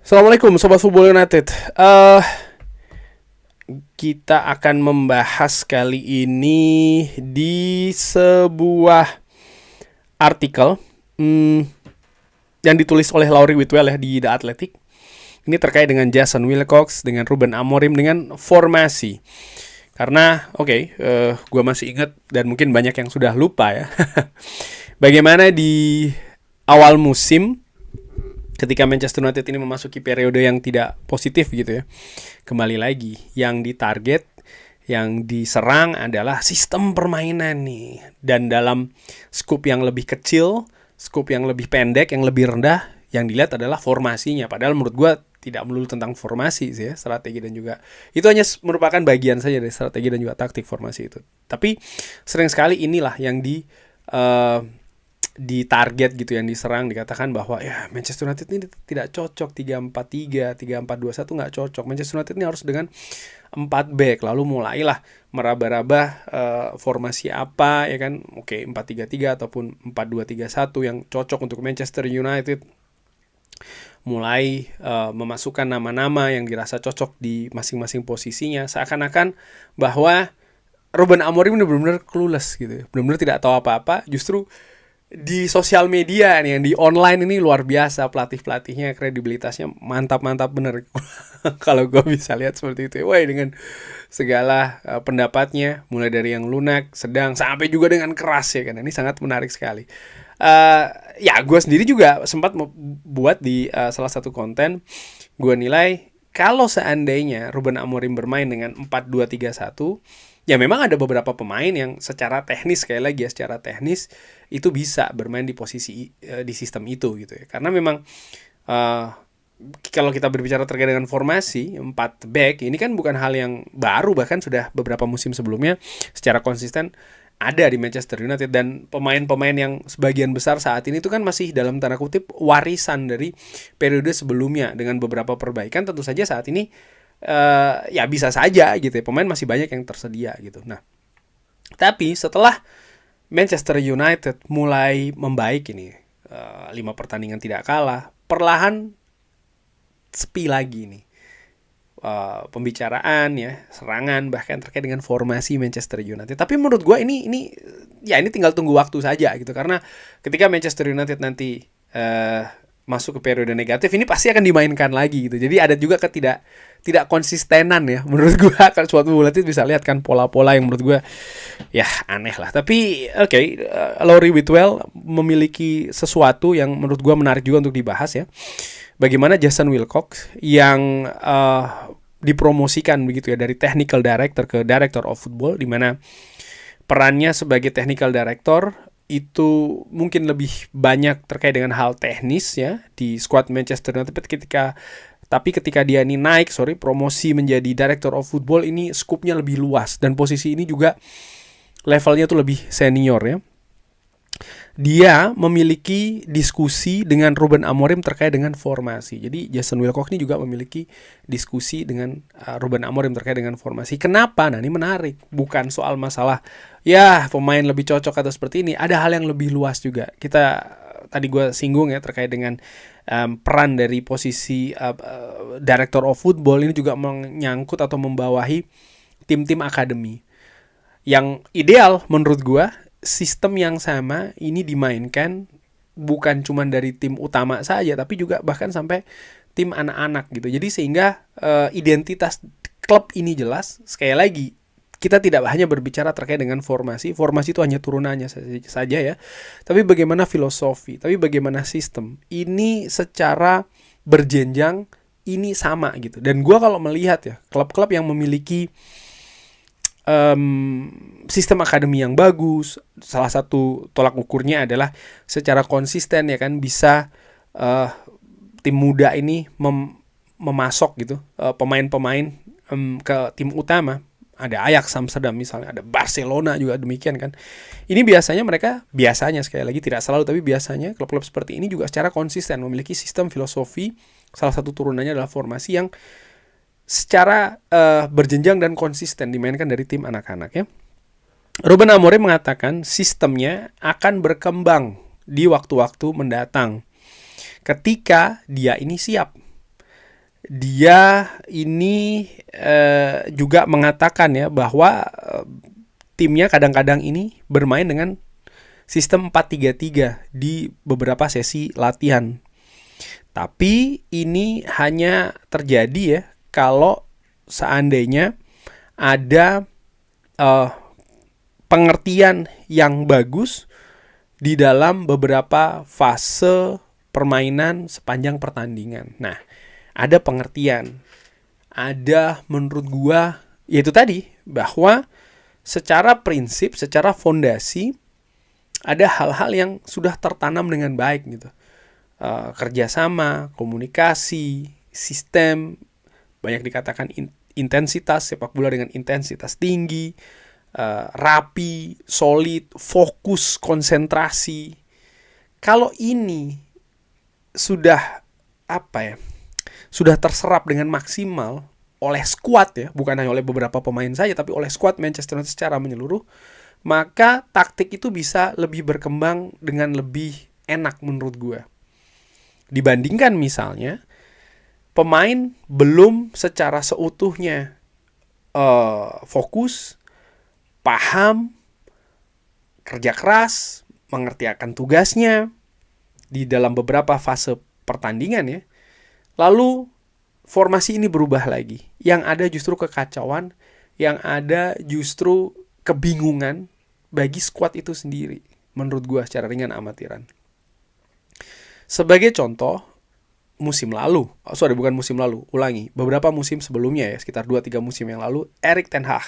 Assalamualaikum Sobat Football United. Kita akan membahas kali ini di sebuah artikel yang ditulis oleh Laurie Whitwell ya di The Athletic. Ini terkait dengan Jason Wilcox, dengan Ruben Amorim, dengan formasi. Karena gue masih ingat dan mungkin banyak yang sudah lupa ya. Bagaimana di awal musim ketika Manchester United ini memasuki periode yang tidak positif gitu ya. Kembali lagi, yang ditarget, yang diserang adalah sistem permainan nih. Dan dalam skop yang lebih kecil, skop yang lebih pendek, yang lebih rendah, yang dilihat adalah formasinya. Padahal menurut gue tidak melulu tentang formasi sih ya, strategi dan juga itu hanya merupakan bagian saja dari strategi dan juga taktik formasi itu. Tapi sering sekali inilah yang di target gitu, yang diserang, dikatakan bahwa ya Manchester United ini tidak cocok 3-4-3, 3-4-2-1 nggak cocok. Manchester United ini harus dengan 4 back. Lalu mulailah meraba-raba formasi apa ya kan. 4-3-3 ataupun 4-2-3-1 yang cocok untuk Manchester United. Mulai memasukkan nama-nama yang dirasa cocok di masing-masing posisinya. Seakan-akan bahwa Ruben Amorim ini benar-benar clueless gitu. Benar-benar tidak tahu apa-apa. Justru di sosial media nih, yang di online ini luar biasa, pelatih-pelatihnya kredibilitasnya mantap-mantap bener. Kalau gue bisa lihat seperti itu, wah, dengan segala pendapatnya, mulai dari yang lunak, sedang, sampai juga dengan keras ya kan. Ini sangat menarik sekali. Ya gue sendiri juga sempat buat di salah satu konten. Gue nilai kalau seandainya Ruben Amorim bermain dengan 4-2-3-1, ya memang ada beberapa pemain yang secara teknis, sekali lagi ya, secara teknis itu bisa bermain di posisi di sistem itu gitu ya. Karena memang kalau kita berbicara terkait dengan formasi 4 back, ini kan bukan hal yang baru, bahkan sudah beberapa musim sebelumnya secara konsisten ada di Manchester United. Dan pemain-pemain yang sebagian besar saat ini itu kan masih dalam tanda kutip warisan dari periode sebelumnya dengan beberapa perbaikan. Tentu saja saat ini ya bisa saja gitu ya, pemain masih banyak yang tersedia gitu. Nah, tapi setelah Manchester United mulai membaik ini, 5 pertandingan tidak kalah, perlahan sepi lagi nih pembicaraan ya, serangan, bahkan terkait dengan formasi Manchester United. Tapi menurut gue ini tinggal tunggu waktu saja gitu. Karena ketika Manchester United nanti masuk ke periode negatif, ini pasti akan dimainkan lagi gitu. Jadi ada juga tidak konsistenan ya menurut gue. Kan suatu bulat bisa lihat kan pola-pola yang menurut gue ya aneh lah. Tapi Laurie Whitwell memiliki sesuatu yang menurut gue menarik juga untuk dibahas ya. Bagaimana Jason Wilcox yang dipromosikan begitu ya dari technical director ke director of football, di mana perannya sebagai technical director itu mungkin lebih banyak terkait dengan hal teknis ya di skuad Manchester United. Tapi ketika dia ini promosi menjadi director of football, ini skupnya lebih luas dan posisi ini juga levelnya tuh lebih senior ya. Dia memiliki diskusi dengan Ruben Amorim terkait dengan formasi. Jadi Jason Wilcox ini juga memiliki diskusi dengan Ruben Amorim terkait dengan formasi. Kenapa? Nah, ini menarik. Bukan soal masalah ya pemain lebih cocok atau seperti ini. Ada hal yang lebih luas juga. Tadi gue singgung ya terkait dengan peran dari posisi director of football. Ini juga menyangkut atau membawahi tim-tim akademi. Yang ideal menurut gue, sistem yang sama ini dimainkan bukan cuma dari tim utama saja, tapi juga bahkan sampai tim anak-anak gitu. Jadi sehingga identitas klub ini jelas. Sekali lagi, kita tidak hanya berbicara terkait dengan formasi itu hanya turunannya saja ya. Tapi bagaimana filosofi, tapi bagaimana sistem. Ini secara berjenjang ini sama gitu. Dan gue kalau melihat ya, klub-klub yang memiliki sistem akademi yang bagus, salah satu tolak ukurnya adalah secara konsisten ya kan, bisa tim muda ini memasok gitu pemain-pemain ke tim utama. Ada Ajax Amsterdam misalnya, ada Barcelona juga demikian kan. Ini biasanya sekali lagi tidak selalu, tapi biasanya klub-klub seperti ini juga secara konsisten memiliki sistem filosofi. Salah satu turunannya adalah formasi yang secara berjenjang dan konsisten dimainkan dari tim anak-anak ya. Ruben Amorim mengatakan sistemnya akan berkembang di waktu-waktu mendatang ketika dia ini siap. dia ini juga mengatakan ya bahwa timnya kadang-kadang ini bermain dengan sistem 4-3-3 di beberapa sesi latihan. Tapi ini hanya terjadi ya kalau seandainya ada pengertian yang bagus di dalam beberapa fase permainan sepanjang pertandingan. Nah, ada pengertian. Ada menurut gua yaitu tadi bahwa secara prinsip, secara fondasi ada hal-hal yang sudah tertanam dengan baik gitu. Kerjasama, komunikasi, sistem, banyak dikatakan intensitas sepak bola dengan intensitas tinggi, rapi, solid, fokus, konsentrasi. Kalau ini sudah apa ya? Sudah terserap dengan maksimal oleh skuad ya, bukan hanya oleh beberapa pemain saja tapi oleh skuad Manchester United secara menyeluruh, maka taktik itu bisa lebih berkembang dengan lebih enak menurut gue. Dibandingkan misalnya pemain belum secara seutuhnya fokus, paham, kerja keras, mengerti akan tugasnya di dalam beberapa fase pertandingan ya. Lalu formasi ini berubah lagi. Yang ada justru kekacauan, yang ada justru kebingungan bagi skuad itu sendiri. Menurut gue secara ringan amatiran. Sebagai contoh, beberapa musim sebelumnya ya, sekitar 2-3 musim yang lalu, Erik ten Hag.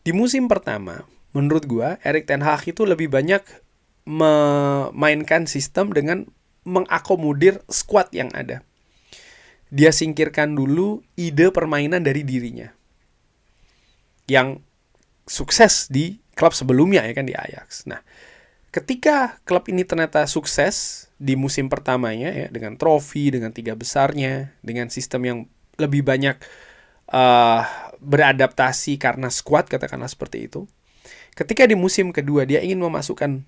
Di musim pertama, menurut gue, Erik ten Hag itu lebih banyak memainkan sistem dengan mengakomodir skuad yang ada. Dia singkirkan dulu ide permainan dari dirinya yang sukses di klub sebelumnya ya kan, di Ajax. Nah, ketika klub ini ternyata sukses di musim pertamanya ya, dengan trofi, dengan 3 besarnya, dengan sistem yang lebih banyak beradaptasi karena skuad, katakanlah seperti itu. Ketika di musim kedua dia ingin memasukkan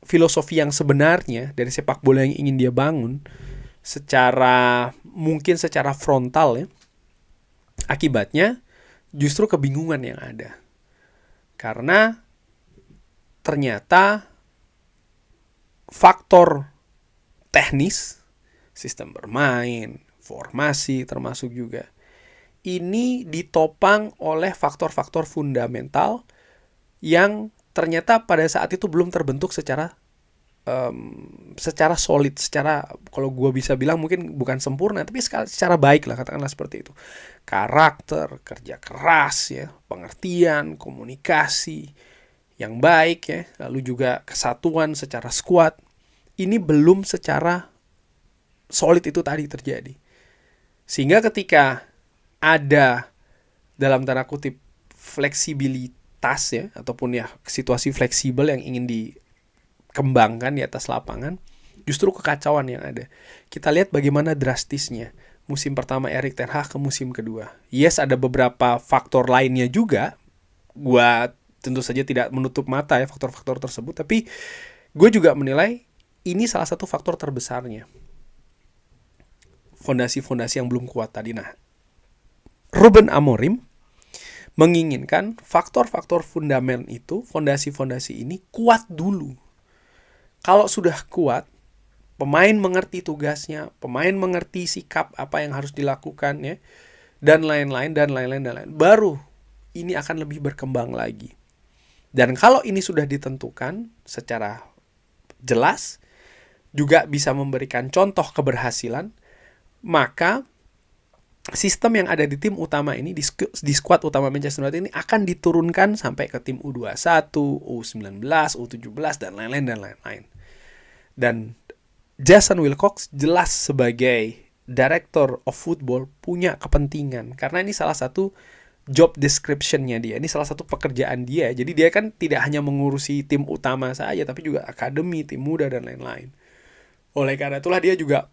filosofi yang sebenarnya dari sepak bola yang ingin dia bangun mungkin secara frontal ya, akibatnya justru kebingungan yang ada. Karena ternyata faktor teknis, sistem bermain, formasi termasuk juga, ini ditopang oleh faktor-faktor fundamental yang ternyata pada saat itu belum terbentuk secara solid, secara kalau gue bisa bilang mungkin bukan sempurna tapi secara baik lah, katakanlah seperti itu. Karakter, kerja keras ya, pengertian, komunikasi yang baik ya, lalu juga kesatuan secara skuad, ini belum secara solid itu tadi terjadi. Sehingga ketika ada dalam tanda kutip fleksibilitas ya, ataupun ya situasi fleksibel yang ingin dikembangkan di atas lapangan, justru kekacauan yang ada. Kita lihat bagaimana drastisnya musim pertama Erik ten Hag ke musim kedua. Yes, ada beberapa faktor lainnya juga. Gua tentu saja tidak menutup mata ya faktor-faktor tersebut, tapi gue juga menilai ini salah satu faktor terbesarnya. Fondasi-fondasi yang belum kuat tadi. Nah, Ruben Amorim menginginkan faktor-faktor fundamental itu, fondasi-fondasi ini kuat dulu. Kalau sudah kuat, pemain mengerti tugasnya, pemain mengerti sikap apa yang harus dilakukan ya, dan lain-lain, baru ini akan lebih berkembang lagi. Dan kalau ini sudah ditentukan secara jelas, juga bisa memberikan contoh keberhasilan, maka sistem yang ada di tim utama ini, di skuad utama Manchester United ini akan diturunkan sampai ke tim U21, U19, U17, dan lain-lain. Dan Jason Wilcox jelas sebagai Director of Football punya kepentingan, karena ini salah satu job description-nya dia, ini salah satu pekerjaan dia. Jadi dia kan tidak hanya mengurusi tim utama saja, tapi juga akademi, tim muda, dan lain-lain. Oleh karena itulah dia juga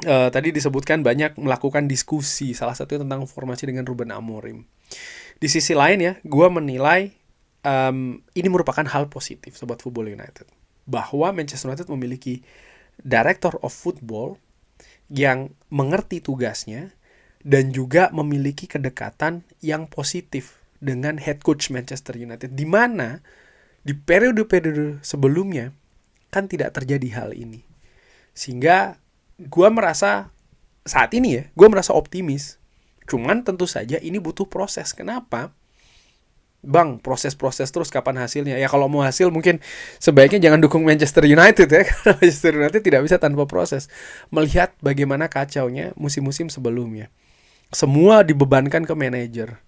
tadi disebutkan banyak melakukan diskusi, salah satunya tentang formasi dengan Ruben Amorim. Di sisi lain ya, gue menilai ini merupakan hal positif Sobat Football United, bahwa Manchester United memiliki Director of Football yang mengerti tugasnya dan juga memiliki kedekatan yang positif dengan head coach Manchester United, di mana di periode-periode sebelumnya kan tidak terjadi hal ini. Sehingga gue merasa saat ini ya, gue merasa optimis. Cuman tentu saja ini butuh proses. Kenapa? Bang, proses-proses terus, kapan hasilnya? Ya kalau mau hasil mungkin sebaiknya jangan dukung Manchester United ya, karena Manchester United tidak bisa tanpa proses. Melihat bagaimana kacaunya musim-musim sebelumnya. Semua dibebankan ke manajer,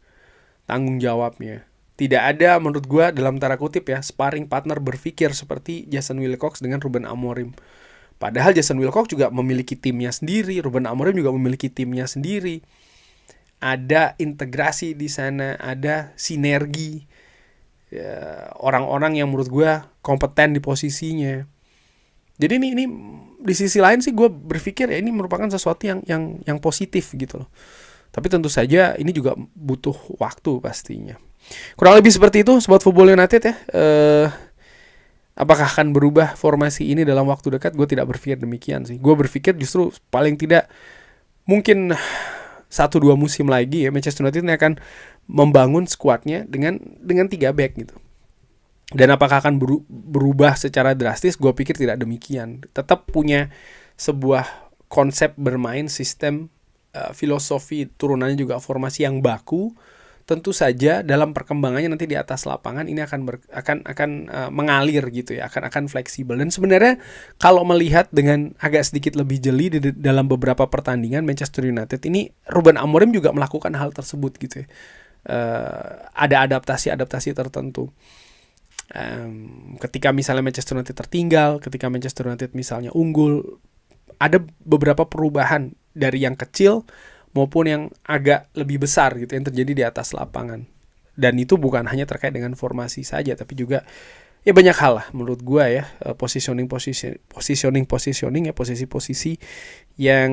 tanggung jawabnya. Tidak ada menurut gue dalam tanda kutip ya sparring partner berpikir seperti Jason Wilcox dengan Ruben Amorim. Padahal Jason Wilcox juga memiliki timnya sendiri, Ruben Amorim juga memiliki timnya sendiri. Ada integrasi di sana, ada sinergi ya, orang-orang yang menurut gue kompeten di posisinya. Jadi ini di sisi lain sih gue berpikir ya ini merupakan sesuatu yang positif gitu loh. Tapi tentu saja ini juga butuh waktu pastinya. Kurang lebih seperti itu Sobat Football United ya. Apakah akan berubah formasi ini dalam waktu dekat? Gue tidak berpikir demikian sih. Gue berpikir justru paling tidak mungkin 1-2 musim lagi ya Manchester United ini akan membangun skuadnya dengan 3 back gitu. Dan apakah akan berubah secara drastis? Gue pikir tidak demikian. Tetap punya sebuah konsep bermain, sistem, filosofi turunannya juga formasi yang baku. Tentu saja dalam perkembangannya nanti di atas lapangan ini akan mengalir gitu ya, akan fleksibel. Dan sebenarnya kalau melihat dengan agak sedikit lebih jeli dalam beberapa pertandingan Manchester United ini, Ruben Amorim juga melakukan hal tersebut gitu ya. Ada adaptasi tertentu. Ketika misalnya Manchester United tertinggal, ketika Manchester United misalnya unggul, ada beberapa perubahan dari yang kecil maupun yang agak lebih besar gitu yang terjadi di atas lapangan. Dan itu bukan hanya terkait dengan formasi saja, tapi juga ya banyak hal lah menurut gue ya, positioning ya, posisi-posisi yang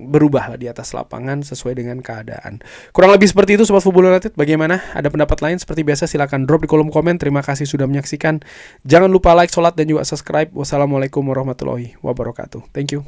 berubah lah di atas lapangan sesuai dengan keadaan. Kurang lebih seperti itu Sobat Football United. Bagaimana? Ada pendapat lain? Seperti biasa silakan drop di kolom komen. Terima kasih sudah menyaksikan. Jangan lupa like, sholat, dan juga subscribe. Wassalamualaikum warahmatullahi wabarakatuh. Thank you.